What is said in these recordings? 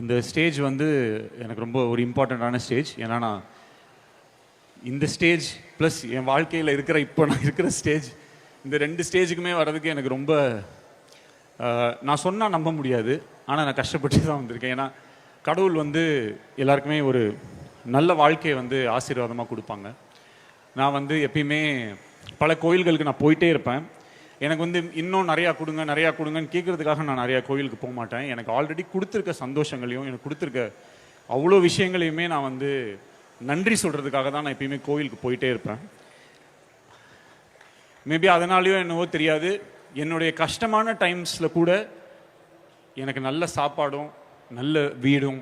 இந்த ஸ்டேஜ் வந்து எனக்கு ரொம்ப ஒரு இம்பார்ட்டண்ட்டான ஸ்டேஜ். ஏன்னா நான் இந்த ஸ்டேஜ் ப்ளஸ் என் வாழ்க்கையில் இருக்கிற இப்போ நான் இருக்கிற ஸ்டேஜ், இந்த 2 ஸ்டேஜுக்குமே வர்றதுக்கு எனக்கு ரொம்ப நான் சொன்னால் நம்ப முடியாது. ஆனால் நான் கஷ்டப்பட்டு தான் வந்திருக்கேன். ஏன்னா கடவுள் வந்து எல்லாருக்குமே ஒரு நல்ல வாழ்க்கையை வந்து ஆசீர்வாதமாக கொடுப்பாங்க. நான் வந்து எப்பயுமே பல கோயில்களுக்கு நான் போயிட்டே இருப்பேன். எனக்கு வந்து இன்னும் நிறையா கொடுங்கன்னு கேட்குறதுக்காக நான் நிறையா கோயிலுக்கு போக மாட்டேன். எனக்கு ஆல்ரெடி கொடுத்துருக்க சந்தோஷங்களையும் எனக்கு கொடுத்துருக்க அவ்வளோ விஷயங்களையுமே நான் வந்து நன்றி சொல்கிறதுக்காக தான் நான் எப்பயுமே கோயிலுக்கு போயிட்டே இருப்பேன். மேபி அதனாலேயோ என்னவோ தெரியாது, என்னுடைய கஷ்டமான டைம்ஸில் கூட எனக்கு நல்ல சாப்பாடும் நல்ல வீடும்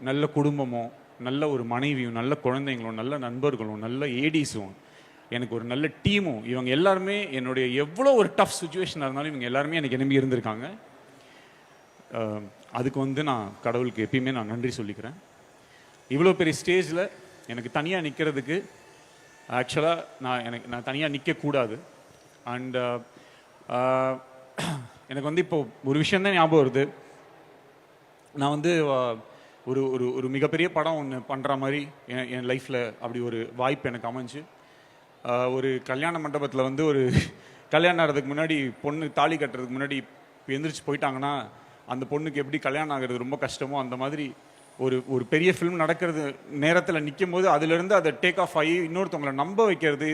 நல்ல குடும்பமும் நல்ல ஒரு மனைவியும் நல்ல குழந்தைங்களும் நல்ல நண்பர்களும் நல்ல ஏடிஸும் எனக்கு ஒரு நல்ல டீமும், இவங்க எல்லாருமே என்னுடைய எவ்வளோ ஒரு டஃப் சுச்சுவேஷனாக இருந்தாலும் இவங்க எல்லாருமே எனக்கு நம்பி இருந்திருக்காங்க. அதுக்கு வந்து நான் கடவுளுக்கு எப்பயுமே நான் நன்றி சொல்லிக்கிறேன். இவ்வளோ பெரிய ஸ்டேஜில் எனக்கு தனியாக நிற்கிறதுக்கு ஆக்சுவலாக நான் தனியாக நிற்கக்கூடாது. அண்ட் எனக்கு வந்து இப்போ ஒரு விஷயந்தான் ஞாபகம் வருது. நான் வந்து ஒரு ஒரு ஒரு மிகப்பெரிய படம் ஒன்று பண்ணுற மாதிரி என் லைஃப்பில் அப்படி ஒரு வாய்ப்பு எனக்கு அமைஞ்சு, ஒரு கல்யாண மண்டபத்தில் வந்து ஒரு கல்யாணம் ஆகிறதுக்கு முன்னாடி பொண்ணு தாலி கட்டுறதுக்கு முன்னாடி எந்திரிச்சு போயிட்டாங்கன்னா அந்த பொண்ணுக்கு எப்படி கல்யாணம் ஆகிறது ரொம்ப கஷ்டமோ, அந்த மாதிரி ஒரு ஒரு பெரிய ஃபிலிம் நடக்கிறது நேரத்தில் நிற்கும் போது அதுலேருந்து அதை டேக் ஆஃப் ஆகி இன்னொருத்தவங்களை நம்ப வைக்கிறது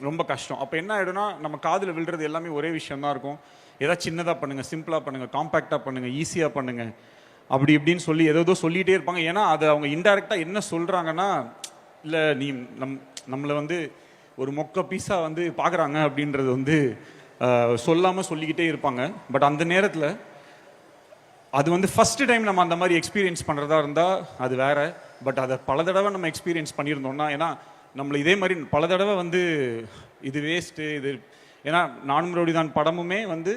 ரொம்ப கஷ்டம். அப்போ என்ன ஆகிடும்னா நம்ம காதில் விழுறது எல்லாமே ஒரே விஷயம்தான் இருக்கும். ஏதாவது சின்னதாக பண்ணுங்கள், சிம்பிளாக பண்ணுங்கள், காம்பேக்டாக பண்ணுங்கள், ஈஸியாக பண்ணுங்கள், அப்படி இப்படின்னு சொல்லி ஏதோ சொல்லிகிட்டே இருப்பாங்க. ஏன்னா அது அவங்க இன்டைரக்டாக என்ன சொல்கிறாங்கன்னா, இல்லை நீ நம்மளை வந்து ஒரு மொக்க பீஸாக வந்து பார்க்குறாங்க அப்படின்றது வந்து சொல்லாமல் சொல்லிக்கிட்டே இருப்பாங்க. பட் அந்த நேரத்தில் அது வந்து ஃபஸ்ட்டு டைம் நம்ம அந்த மாதிரி எக்ஸ்பீரியன்ஸ் பண்ணுறதா இருந்தால் அது வேறு. பட் அதை பல தடவை நம்ம எக்ஸ்பீரியன்ஸ் பண்ணியிருந்தோம்னா, ஏன்னா நம்மளை இதே மாதிரி பல தடவை வந்து இது வேஸ்ட்டு இது, ஏன்னா நானும் ரவுடிதான் படமுமே வந்து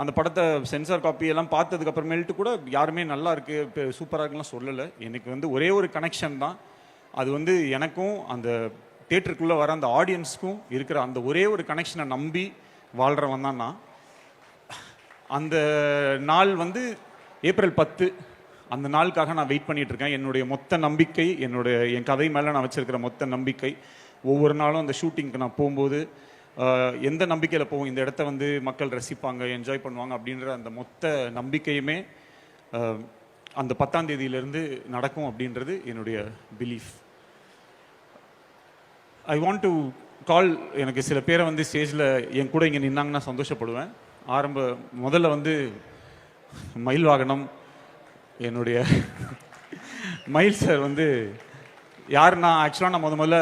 அந்த படத்தை சென்சார் காப்பி எல்லாம் பார்த்ததுக்கப்புறமேல்ட்டு கூட யாருமே நல்லா இருக்குது இப்போ சூப்பராக இருக்குலாம் சொல்லலை. எனக்கு வந்து ஒரே ஒரு கனெக்ஷன் தான், அது வந்து எனக்கும் அந்த தியேட்டருக்குள்ளே வர அந்த ஆடியன்ஸுக்கும் இருக்கிற அந்த ஒரே ஒரு கனெக்ஷனை நம்பி வாழ்கிறவன் தான் நான். அந்த நாள் வந்து ஏப்ரல் 10, அந்த நாளுக்காக நான் வெயிட் பண்ணிகிட்ருக்கேன். என்னுடைய மொத்த நம்பிக்கை, என் கதை மேலே நான் வச்சுருக்கிற மொத்த நம்பிக்கை, ஒவ்வொரு நாளும் அந்த ஷூட்டிங்க்கு நான் போகும்போது எந்த நம்பிக்கையில் போவோம், இந்த இடத்த வந்து மக்கள் ரசிப்பாங்க, என்ஜாய் பண்ணுவாங்க அப்படின்ற அந்த மொத்த நம்பிக்கையுமே அந்த 10ஆம் தேதியிலேருந்து நடக்கும் அப்படின்றது என்னுடைய belief. I want to call, எனக்கு சில பேரை வந்து ஸ்டேஜில் என் கூட இங்கே நின்னாங்கன்னா சந்தோஷப்படுவேன். முதல்ல வந்து மயில் வாகனம், என்னுடைய மயில் சார் வந்து யாருன்னா, ஆக்சுவலாக நான் முதல்ல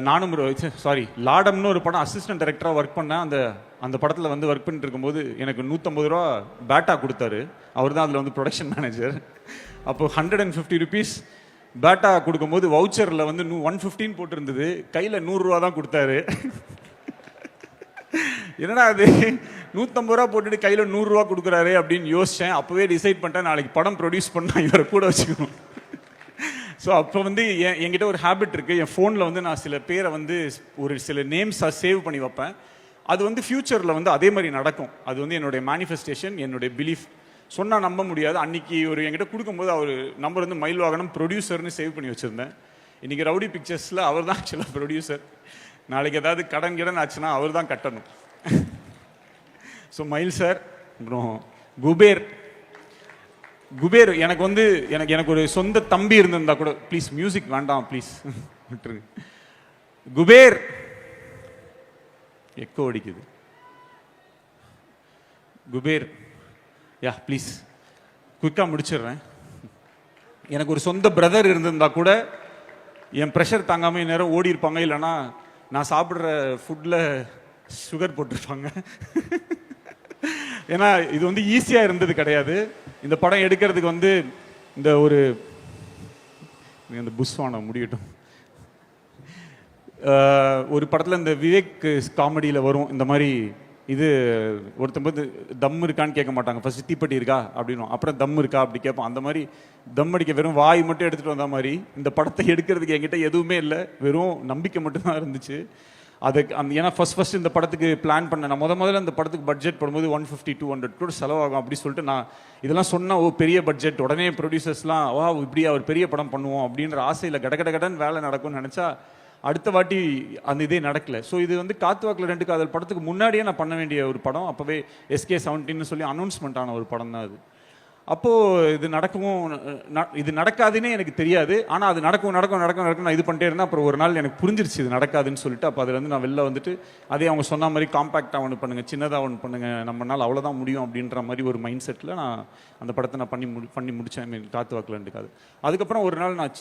நானும் லாடம்னு ஒரு படம் அசிஸ்டன்ட் டைரக்டராக ஒர்க் பண்ணேன். அந்த படத்தில் வந்து ஒர்க் பண்ணிட்டு இருக்கும்போது எனக்கு 150 ரூபா பேட்டா கொடுத்தாரு. அவர் தான் அதில் வந்து ப்ரொடக்ஷன் மேனேஜர். அப்போ 150 rupees பேட்டா கொடுக்கும்போது வவுச்சரில் வந்து 115 போட்டிருந்தது, கையில் 100 ரூபா தான் கொடுத்தாரு. என்னடா அது 150 ரூபா போட்டுட்டு கையில் 100 ரூபா கொடுக்குறாரு அப்படின்னு யோசித்தேன். அப்போவே டிசைட் பண்ணிட்டேன், நாளைக்கு படம் ப்ரொடியூஸ் பண்ணால் இவரை கூட வச்சுக்கணும். ஸோ அப்போ வந்து என்கிட்ட ஒரு ஹேபிட் இருக்குது, என் ஃபோனில் வந்து நான் சில பேரை வந்து ஒரு சில நேம்ஸாக சேவ் பண்ணி வைப்பேன். அது வந்து ஃப்யூச்சரில் வந்து அதே மாதிரி நடக்கும். அது வந்து என்னுடைய மேனிஃபெஸ்டேஷன், என்னுடைய பிலீஃப். சொன்னால் நம்ப முடியாது. அன்றைக்கி ஒரு என்கிட்ட கொடுக்கும்போது அவர் நம்பர் வந்து மயில் வாகனம் ப்ரொடியூசர்னு சேவ் பண்ணி வச்சுருந்தேன். இன்றைக்கி ரவுடி பிக்சர்ஸில் அவர் தான் ஆக்சுவலாக ப்ரொடியூசர். நாளைக்கு ஏதாவது கடன் ஆச்சுன்னா அவர் தான் கட்டணும். ஸோ மயில் சார், அப்புறம் குபேர் எனக்கு வந்து எனக்கு ஒரு சொந்த தம்பி இருந்திருந்தா கூட, ப்ளீஸ் மியூசிக் வேண்டாம் ப்ளீஸ் விட்டுருங்க. குபேர் எக்கோ அடிக்குது. குபேர் யா ப்ளீஸ் குயிக்காக முடிச்சிடுறேன். எனக்கு ஒரு சொந்த பிரதர் இருந்திருந்தா கூட என் ப்ரெஷர் தாங்காமல் நேரம் ஓடி இருப்பாங்க, இல்லைன்னா நான் சாப்பிட்ற ஃபுட்டில் சுகர் போட்டிருப்பாங்க. ஏன்னா இது வந்து ஈஸியாக இருந்தது கிடையாது. இந்த படம் எடுக்கிறதுக்கு வந்து இந்த புஸ்வானம் முடியட்டும். ஒரு படத்தில் இந்த விவேக் காமெடியில் வரும் இந்த மாதிரி, இது ஒருத்தம்போது தம் இருக்கான்னு கேட்க மாட்டாங்க, ஃபர்ஸ்ட் தீப்பெட்டி இருக்கா அப்படின்னு, அப்புறம் தம் இருக்கா அப்படி கேட்போம். அந்த மாதிரி தம் அடிக்க வெறும் வாய் மட்டும் எடுத்துகிட்டு வந்த மாதிரி இந்த படத்தை எடுக்கிறதுக்கு என்கிட்ட எதுவுமே இல்லை, வெறும் நம்பிக்கை மட்டும்தான் இருந்துச்சு. ஏன்னா ஃபர்ஸ்ட் இந்த படத்துக்கு பிளான் பண்ண நான் முதல்ல அந்த படத்துக்கு பட்ஜெட் போடும்போது 150-200 crore செலவாகும் அப்படி சொல்லிட்டு நான் இதெல்லாம் சொன்னால் பெரிய பட்ஜெட் உடனே ப்ரொடியூசர்ஸ்லாம் இப்படி அவர் பெரிய படம் பண்ணுவோம் அப்படின்ற ஆசையில் கடகடன்னு வேலை நடக்கும்னு நினச்சா அடுத்த வாட்டி அந்த இதே நடக்கல. ஸோ இது வந்து காத்துவாக்கில் 2 காதல் படத்துக்கு முன்னாடியே நான் பண்ண வேண்டிய ஒரு படம். அப்போவே SK17 சொல்லி அனௌன்ஸ்மெண்ட் ஆன ஒரு படம் தான் அது. அப்போது இது நடக்காதுன்னே எனக்கு தெரியாது. ஆனால் அது நடக்கும் நான் இது பண்ணிட்டே இருந்தேன். அப்புறம் ஒரு நாள் எனக்கு புரிஞ்சிருச்சு இது நடக்காதுன்னு சொல்லிட்டு அப்போ அதுலேருந்து நான் வெளில வந்துட்டு அதே அவங்க சொன்ன மாதிரி காம்பேக்டாக ஒன்று பண்ணுங்கள், சின்னதாக ஒன்று பண்ணுங்கள், நம்மளால் அவ்வளோதான் முடியும் அப்படின்ற மாதிரி ஒரு மைண்ட் செட்டில் நான் அந்த படத்தை நான் பண்ணி முடித்தேன். காத்துவாக்கில் 2 காதல். அதுக்கப்புறம் ஒரு நாள் நான்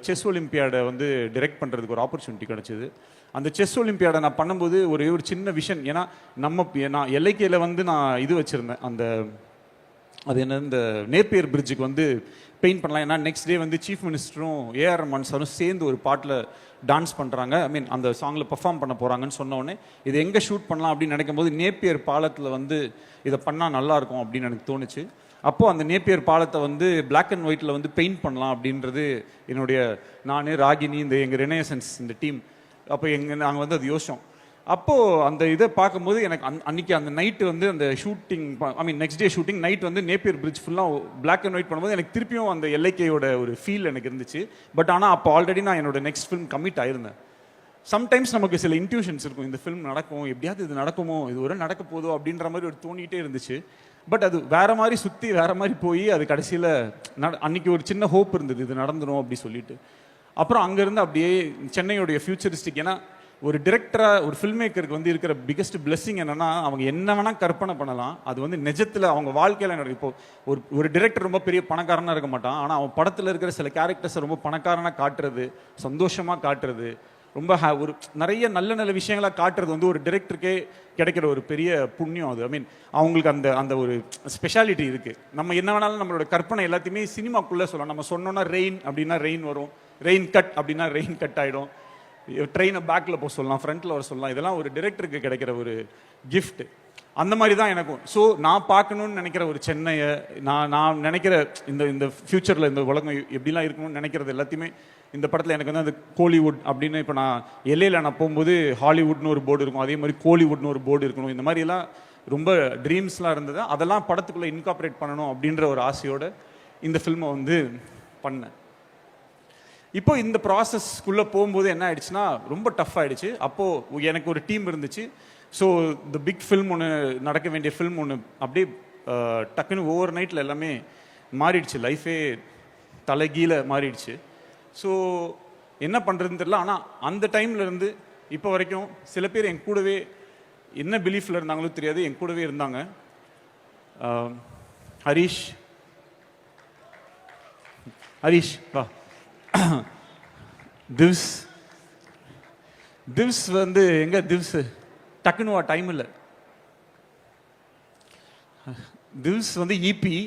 செஸ் ஒலிம்பியாடை வந்து டைரக்ட் பண்ணுறதுக்கு ஒரு ஆப்பர்ச்சுனிட்டி கிடச்சிது. அந்த செஸ் ஒலிம்பியாடை நான் பண்ணும்போது ஒரு சின்ன விஷன், ஏன்னா நான் எல்ஐகேல வந்து நான் இது வச்சுருந்தேன், அது என்ன இந்த நேப்பியர் பிரிட்ஜுக்கு வந்து பெயிண்ட் பண்ணலாம். ஏன்னா நெக்ஸ்ட் டே வந்து சீஃப் மினிஸ்டரும் ஏஆர் ரஹ்மான் சாரும் சேர்ந்து ஒரு பாட்டில் டான்ஸ் பண்ணுறாங்க, அந்த சாங்கில் பெர்ஃபார்ம் பண்ண போகிறாங்கன்னு சொன்னோடனே இது எங்கே ஷூட் பண்ணலாம் அப்படின்னு நினைக்கும் போது நேப்பியர் பாலத்தில் வந்து இதை பண்ணால் நல்லாயிருக்கும் அப்படின்னு எனக்கு தோணுச்சு. அப்போது அந்த நேப்பியர் பாலத்தை வந்து பிளாக் அண்ட் ஒயிட்டில் வந்து பெயிண்ட் பண்ணலாம் அப்படின்றது என்னுடைய ராகினி எங்கள் ரெனேசன்ஸ் இந்த டீம் அப்போ நாங்கள் வந்து அது யோசிச்சோம். அப்போது அந்த இதை பார்க்கும்போது எனக்கு அன்றைக்கி அந்த நைட்டு வந்து அந்த shooting next day shooting night வந்து நேப்பியர் பிரிட்ஜ் ஃபுல்லாக பிளாக் அண்ட் ஒயிட் பண்ணும்போது எனக்கு திருப்பியும் அந்த எல்ஐகேயோட ஒரு ஃபீல் எனக்கு இருந்துச்சு. பட் ஆனால் அப்போ ஆல்ரெடி நான் என்னோட நெக்ஸ்ட் ஃபிலிம் கமிட் ஆயிருந்தேன். சம்டைம்ஸ் நமக்கு சில இன்ட்யூஷன்ஸ் இருக்கும், இந்த ஃபிலிம் நடக்கும், எப்படியாவது இது நடக்குமோ, இது ஒரு நடக்க போதோ அப்படின்ற மாதிரி ஒரு தோணிகிட்டே இருந்துச்சு. பட் அது வேறு மாதிரி சுற்றி வேறு மாதிரி போய் அது கடைசியில் அன்றைக்கி ஒரு சின்ன ஹோப் இருந்தது இது நடந்துடும் அப்படி சொல்லிட்டு. அப்புறம் அங்கேருந்து அப்படியே சென்னையோடைய ஃபியூச்சரிஸ்டிக், ஏன்னா ஒரு டிரெக்டராக ஒரு ஃபில்ம் மேக்கருக்கு வந்து இருக்கிற பிக்கஸ்ட் பிளெஸிங் என்னன்னா அவங்க என்ன வேணால் கற்பனை பண்ணலாம், அது வந்து நிஜத்தில் அவங்க வாழ்க்கையில் இப்போ ஒரு டிரெக்டர் ரொம்ப பெரிய பணக்காரனாக இருக்க மாட்டான், ஆனால் அவன் படத்தில் இருக்கிற சில கேரக்டர்ஸை ரொம்ப பணக்காரனாக காட்டுறது, சந்தோஷமாக காட்டுறது, ரொம்ப ஒரு நிறைய நல்ல விஷயங்களாக காட்டுறது வந்து ஒரு டிரெக்டருக்கே கிடைக்கிற ஒரு பெரிய புண்ணியம் அது. அவங்களுக்கு அந்த ஒரு ஸ்பெஷாலிட்டி இருக்குது. நம்ம என்ன வேணாலும் நம்மளோட கற்பனை எல்லாத்தையுமே சினிமாக்குள்ளே சொல்லலாம். நம்ம சொன்னோன்னா ரெயின் அப்படின்னா ரெயின் வரும், ரெயின் கட் அப்படின்னா ரெயின் கட் ஆகிடும், ட்ரெயினை பேக்கில் போக சொல்லலாம், ஃப்ரண்ட்டில் வர சொல்லலாம். இதெல்லாம் ஒரு டிரெக்டருக்கு கிடைக்கிற ஒரு கிஃப்ட். அந்த மாதிரி தான் எனக்கும். ஸோ நான் பார்க்கணுன்னு நினைக்கிற ஒரு சென்னையை நான் நினைக்கிற இந்த ஃப்யூச்சரில் இந்த உலகம் எப்படிலாம் இருக்கணும்னு நினைக்கிறது எல்லாத்தையுமே இந்த படத்தில் எனக்கு வந்து அந்த கோலிவுட் அப்படின்னு இப்போ நான் எல்லையில் நான் போகும்போது ஹாலிவுட்னு ஒரு போர்டு இருக்கும், அதே மாதிரி கோலிவுட்னு ஒரு போர்டு இருக்கணும். இந்த மாதிரிலாம் ரொம்ப ட்ரீம்ஸ்லாம் இருந்தது. அதெல்லாம் படத்துக்குள்ளே இன்கார்பரேட் பண்ணணும் அப்படின்ற ஒரு ஆசையோடு இந்த ஃபில்மை வந்து பண்ணேன். இப்போ இந்த ப்ராசஸ்க்குள்ளே போகும்போது என்ன ஆயிடுச்சுன்னா ரொம்ப டஃப் ஆகிடுச்சு. அப்போது எனக்கு ஒரு டீம் இருந்துச்சு. ஸோ இந்த பிக் ஃபில்ம் ஒன்று நடக்க வேண்டிய ஃபில்ம் ஒன்று அப்படியே டக்குன்னு ஓவர் நைட்டில் எல்லாமே மாறிடுச்சு, லைஃபே தலைகீழ மாறிடுச்சு. ஸோ என்ன பண்ணுறதுன்னு தெரியல. ஆனால் அந்த டைம்லேருந்து இப்போ வரைக்கும் சில பேர் என் கூடவே என்ன பிலீஃபில் இருந்தாங்களோ தெரியாது, என் கூடவே இருந்தாங்க. ஹரீஷ் வா. திவ்ஸ் வந்து எங்க திவ்ஸ் டக்குன்னு வா, டைம் இல்லை. திவ்ஸ் வந்து இபி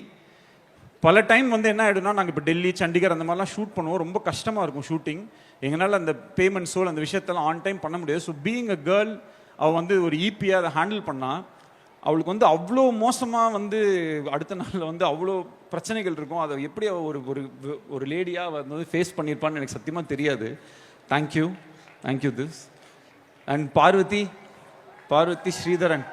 பல டைம் வந்து என்ன ஆகிடும்னா நாங்கள் இப்போ டெல்லி சண்டிகர் அந்த மாதிரிலாம் ஷூட் பண்ணுவோம், ரொம்ப கஷ்டமாக இருக்கும் ஷூட்டிங். எங்களால் அந்த பேமெண்ட்ஸோ அந்த விஷயத்தெல்லாம் ஆன் டைம் பண்ண முடியாது. ஸோ பீயிங் அ கேர்ள் அவள் வந்து ஒரு இபியாக அதை ஹேண்டில் பண்ணால் அவளுக்கு வந்து அவ்வளோ மோசமாக வந்து அடுத்த நாளில் வந்து அவ்வளோ பிரச்சனைகள் இருக்கும். அதை எப்படி ஒரு ஒரு லேடியாக வந்து ஃபேஸ் பண்ணியிருப்பான்னு எனக்கு சத்தியமாக தெரியாது. Thank you this. And Parvathy Sreedharan,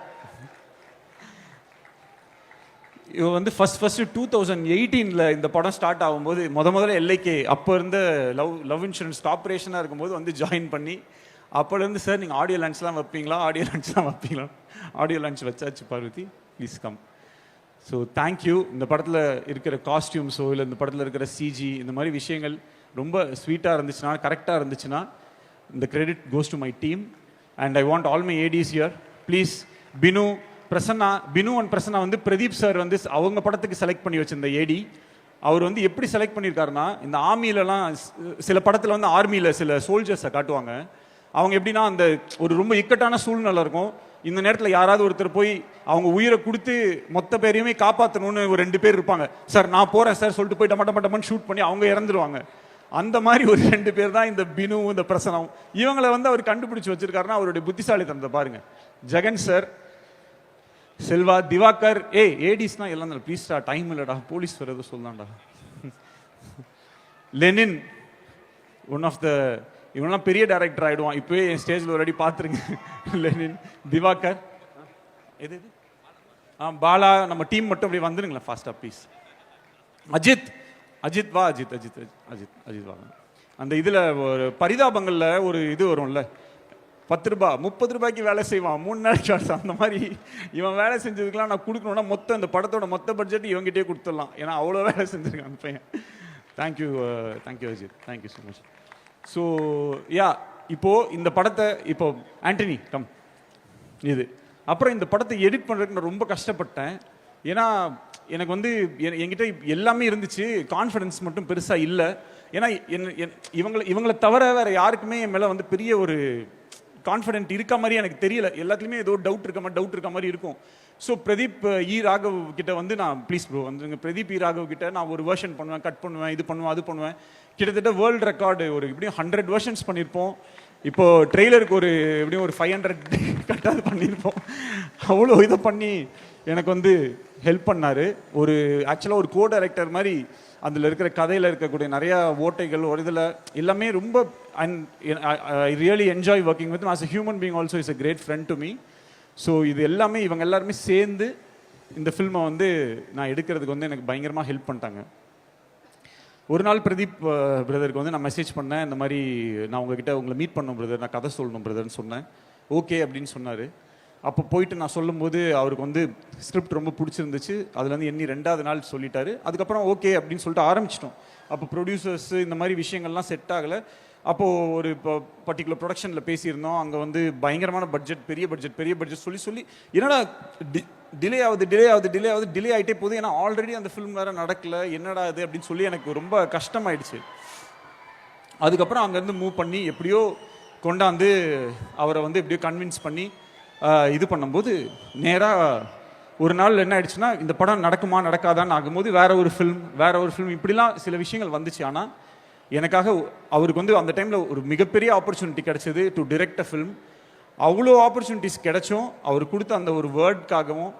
இவ வந்து ஃபர்ஸ்ட் 2018 இந்த படம் ஸ்டார்ட் ஆகும்போது முதல்ல எல்ஐகே அப்போ இருந்த லவ் இன்சூரன்ஸ் கார்பரேஷனாக இருக்கும்போது வந்து ஜாயின் பண்ணி அப்போலேருந்து சார் நீங்கள் ஆடியோ லான்ச்லாம் வைப்பீங்களா, ஆடியோ லான்ச் வச்சாச்சு Parvathy, please come. So thank you. இந்த படத்தில் இருக்கிற காஸ்டியூம்ஸோ இல்லை இந்த படத்தில் இருக்கிற சிஜி இந்த மாதிரி விஷயங்கள் ரொம்ப ஸ்வீட்டாக இருந்துச்சுன்னா, கரெக்டாக இருந்துச்சுன்னா இந்த credit goes to my team. And I want all my ADs here please. Binu and Prasanna வந்து பிரதீப் சார் வந்து அவங்க படத்துக்கு செலக்ட் பண்ணி வச்சிருந்த ஏடி. அவர் வந்து எப்படி செலக்ட் பண்ணியிருக்காருன்னா, இந்த ஆர்மியிலலாம் சில படத்தில் வந்து ஆர்மியில் சில சோல்ஜர்ஸை காட்டுவாங்க. அவங்க எப்படின்னா அந்த ஒரு ரொம்ப இக்கட்டான சூழ்நிலை இருக்கும், இந்த நேரத்தில் யாராவது ஒருத்தர் போய் அவங்க உயிரை கொடுத்து மொத்த பேரையுமே காப்பாற்றணும்னு ஒரு 2 பேர் இருப்பாங்க. சார் நான் போகிறேன் சார் சொல்லிட்டு போய் டமட்டமன்னு ஷூட் பண்ணி அவங்க இறந்துருவாங்க. அந்த மாதிரி ஒரு 2 பேர் தான் இந்த பினு இந்த பிரசனம். இவங்களை வந்து அவர் கண்டுபிடிச்சி வச்சிருக்காருன்னா அவருடைய புத்திசாலித்தனத்தை பாருங்க. ஜெகன் சார், செல்வா, திவாகர், ஏடிஸ்னா எல்லாம் ப்ளீஸ்டா, டைம் இல்லடா, போலீஸ் வர எதுவும் சொல்லாண்டா. லெனின், ஒன் ஆஃப் த இவனெல்லாம் பெரிய டைரக்டர் ஆகிடுவான். இப்போயே என் ஸ்டேஜில் ஒரு அடி பார்த்துருங்க. லெனின், திவாகர், எது பாலா, நம்ம டீம் மட்டும் அப்படி வந்துடுங்களேன் ஃபாஸ்ட்டாக ப்ளீஸ். அஜித், அஜித் வா, அஜித் அஜித் அஜித் அஜித் வா. அந்த இதில் ஒரு பரிதாபங்களில் ஒரு இது வரும்ல, 10 ரூபா 30 ரூபாய்க்கு வேலை செய்வான் 3 நாளைக்கு ஷார்ட்ஸ். அந்த மாதிரி இவன் வேலை செஞ்சதுக்கெலாம் நான் கொடுக்கணுன்னா மொத்தம் இந்த படத்தோட மொத்த பட்ஜெட் இவங்ககிட்டே கொடுத்துடலாம். ஏன்னா அவ்வளோ வேலை செஞ்சுருக்கான் அந்த பையன். Thank you thank you Ajith, thank you so much. So yeah, இப்போது இந்த படத்தை இப்போ ஆண்டனி கம் இது அப்புறம் இந்த படத்தை எடிட் பண்ணுறதுக்கு நான் ரொம்ப கஷ்டப்பட்டேன். ஏன்னா எனக்கு வந்து என்கிட்ட எல்லாமே இருந்துச்சு, கான்ஃபிடன்ஸ் மட்டும் பெருசாக இல்லை. ஏன்னா இவங்களை தவிர வேறு யாருக்குமே என் மேலே வந்து பெரிய ஒரு கான்ஃபிடென்ட் இருக்க மாதிரி எனக்கு தெரியல. எல்லாத்துலேயுமே ஏதோ டவுட் இருக்க மாதிரி இருக்கும். ஸோ பிரதீப் ராகவ் கிட்ட வந்து நான் ப்ளீஸ் ப்ரோ வந்துங்க, பிரதீப் ராகவ் கிட்ட நான் ஒரு வெர்ஷன் பண்ணுவேன், கட் பண்ணுவேன், இது பண்ணுவேன், அது பண்ணுவேன். கிட்டத்தட்ட வேர்ல்டு ரெக்கார்டு ஒரு இப்படியும் 100 வெர்ஷன்ஸ் பண்ணியிருப்போம். இப்போது ட்ரெய்லருக்கு ஒரு எப்படியும் ஒரு 500 கட்டாது பண்ணியிருப்போம். அவ்வளோ இதை பண்ணி எனக்கு வந்து ஹெல்ப் பண்ணார். ஒரு ஆக்சுவலாக ஒரு கோ டைரக்டர் மாதிரி அதில் இருக்கிற கதையில் இருக்கக்கூடிய நிறையா ஓட்டைகள் ஒரு இதில் எல்லாமே ரொம்ப I really enjoy working with as a human being. Also is a great friend to me. So இது எல்லாமே இவங்க எல்லாருமே சேர்ந்து இந்த ஃபில்மை வந்து நான் எடுக்கிறதுக்கு வந்து எனக்கு பயங்கரமாக ஹெல்ப் பண்ணிட்டாங்க. ஒரு நாள் பிரதீப் பிரதருக்கு வந்து நான் மெசேஜ் பண்ணேன், இந்த மாதிரி நான் உங்ககிட்ட உங்களை மீட் பண்ணணும் பிரதர், நான் கதை சொல்லணும் பிரதர்னு சொன்னேன். ஓகே அப்படின்னு சொன்னார். அப்போ போயிட்டு நான் சொல்லும்போது அவருக்கு வந்து ஸ்கிரிப்ட் ரொம்ப பிடிச்சிருந்துச்சு. அதுலேருந்து எண்ணி 2வது நாள் சொல்லிட்டாரு. அதுக்கப்புறம் ஓகே அப்படின்னு சொல்லிட்டு ஆரம்பிச்சிட்டோம். அப்போ ப்ரொடியூசர்ஸ் இந்த மாதிரி விஷயங்கள்லாம் செட் ஆகலை. அப்போது ஒரு இப்போ பர்டிகுலர் ப்ரொடக்ஷனில் பேசியிருந்தோம். அங்கே வந்து பயங்கரமான பட்ஜெட், பெரிய பட்ஜெட் சொல்லி என்னடா டிலே ஆகுது ஆகிட்டே போகுது. ஏன்னா ஆல்ரெடி அந்த ஃபிலிம் வேறு நடக்கலை, என்னடா இது அப்படின்னு சொல்லி எனக்கு ரொம்ப கஷ்டமாயிடுச்சு. அதுக்கப்புறம் அங்கேருந்து மூவ் பண்ணி எப்படியோ கொண்டாந்து அவரை வந்து எப்படியோ கன்வின்ஸ் பண்ணி இது பண்ணும்போது நேராக ஒரு நாள் என்ன ஆயிடுச்சுன்னா, இந்த படம் நடக்குமா நடக்காதான்னு ஆகும்போது வேற ஒரு ஃபிலிம் இப்படிலாம் சில விஷயங்கள் வந்துச்சு. ஆனால் எனக்காக அவருக்கு வந்து அந்த டைமில் ஒரு மிகப்பெரிய ஆப்பர்ச்சுனிட்டி கிடைச்சது டு டிரெக்ட் அ ஃபிலிம். அவ்வளோ ஆப்பர்ச்சுனிட்டிஸ் கிடைச்சும் அவர் கொடுத்த அந்த ஒரு வேர்ட்காகவும்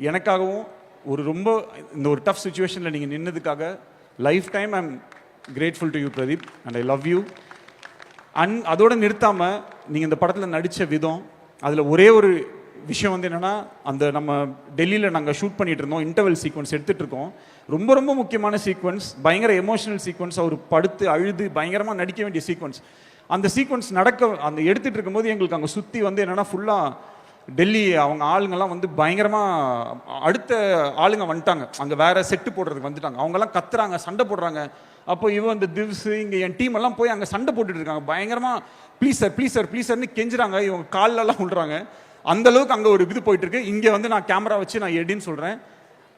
எனக்காகவும் ஒரு ரொம்ப இந்த ஒரு டஃப் சுச்சுவேஷனில் நீங்கள் நின்னதுக்காக life time I am grateful to you Pradeep and I love you. அதோடு நிறுத்தாமல் நீங்கள் இந்த படத்தில் நடித்த விதம், அதில் ஒரே ஒரு விஷயம் வந்து என்னென்னா, அந்த நம்ம டெல்லியில் நாங்கள் ஷூட் பண்ணிகிட்டு இருந்தோம், இன்டர்வல் சீக்வன்ஸ் எடுத்துகிட்டு இருக்கோம். ரொம்ப ரொம்ப முக்கியமான சீக்வன்ஸ், பயங்கர எமோஷனல் சீக்வன்ஸ், அவர் படுத்து அழுது பயங்கரமாக நடிக்க வேண்டிய சீக்வன்ஸ். அந்த சீக்வன்ஸ் அந்த எடுத்துகிட்டு இருக்கும்போது எங்களுக்கு அங்கே சுற்றி வந்து என்னென்னா ஃபுல்லாக டெல்லி அவங்க ஆளுங்கெல்லாம் வந்து பயங்கரமாக அடுத்த ஆளுங்க வந்துட்டாங்க. அங்கே வேறு செட்டு போடுறதுக்கு வந்துட்டாங்க. அவங்கெல்லாம் கத்துறாங்க, சண்டை போடுறாங்க. அப்போ இவன் இந்த திவ்ஸு இங்கே என் டீம் எல்லாம் போய் அங்கே சண்டை போட்டுட்டு இருக்காங்க. பயங்கரமாக ப்ளீஸ் சார்னு கெஞ்சுறாங்க. இவங்க காலெல்லாம் விடுறாங்க. அந்த அளவுக்கு அங்கே ஒரு இது போயிட்டு இருக்கு. இங்கே வந்து நான் கேமரா வச்சு நான் எடின்னு சொல்கிறேன்.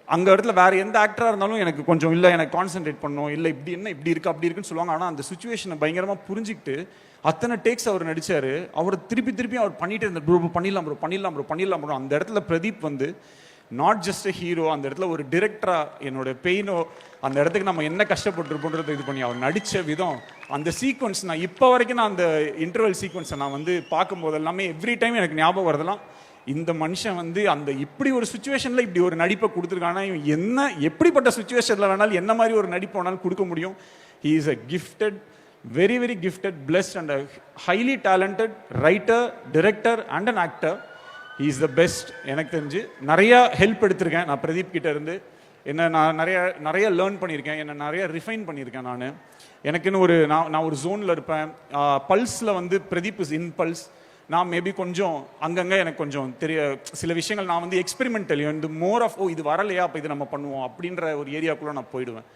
அங்கே இடத்துல வேறு எந்த ஆக்டராக இருந்தாலும் எனக்கு கொஞ்சம் இல்லை, எனக்கு கான்சென்ட்ரேட் பண்ணணும், இல்லை இப்படி இருக்குது அப்படி இருக்குன்னு சொல்லுவாங்க. ஆனால் அந்த சுச்சுவேஷனை பயங்கரமாக புரிஞ்சுக்கிட்டு அத்தனை டேக்ஸ் அவர் நடித்தார். அவர் திருப்பி அவர் பண்ணிட்டு இருந்த ப்ரோ பண்ணிடலாம் ப்ரோ. அந்த இடத்துல பிரதீப் வந்து நாட் ஜஸ்ட் அ ஹீரோ, அந்த இடத்துல ஒரு டிரெக்டராக என்னோட பெயினோ அந்த இடத்துக்கு நம்ம என்ன கஷ்டப்பட்டுருப்போன்றதை இது பண்ணி அவர் நடித்த விதம், அந்த சீக்வன்ஸ் நான் இப்போ வரைக்கும் நான் அந்த இன்டர்வல் சீக்வன்ஸை நான் வந்து பார்க்கும்போது எல்லாமே எவ்ரி டைம் எனக்கு ஞாபகம் வரதெல்லாம், இந்த மனுஷன் வந்து அந்த இப்படி ஒரு சுச்சுவேஷனில் இப்படி ஒரு நடிப்பை கொடுத்துருக்கானா, இவன் என்ன எப்படிப்பட்ட சுச்சுவேஷனில் வேணாலும் என்ன மாதிரி ஒரு நடிப்பு வேணாலும் கொடுக்க முடியும். He is a gifted, very very gifted, blessed and a highly talented writer, director and an actor. He is the best. எனக்கு தெரிஞ்சு நிறையா ஹெல்ப் எடுத்திருக்கேன் நான் பிரதீப் கிட்ட இருந்து. நான் நிறைய லேர்ன் பண்ணியிருக்கேன், என்னை நிறைய ரிஃபைன் பண்ணியிருக்கேன். எனக்குன்னு நான் ஒரு ஜோனில் இருப்பேன். பல்ஸில் வந்து பிரதீப் இஸ் இன் பல்ஸ். நான் மேபி கொஞ்சம் அங்கங்கே எனக்கு கொஞ்சம் சில விஷயங்கள் நான் வந்து எக்ஸ்பெரிமெண்டல், இந்த மோர் ஆஃப் இது வரலையா அப்போ இது நம்ம பண்ணுவோம் அப்படின்ற ஒரு ஏரியாக்குள்ளே நான் போயிடுவேன்.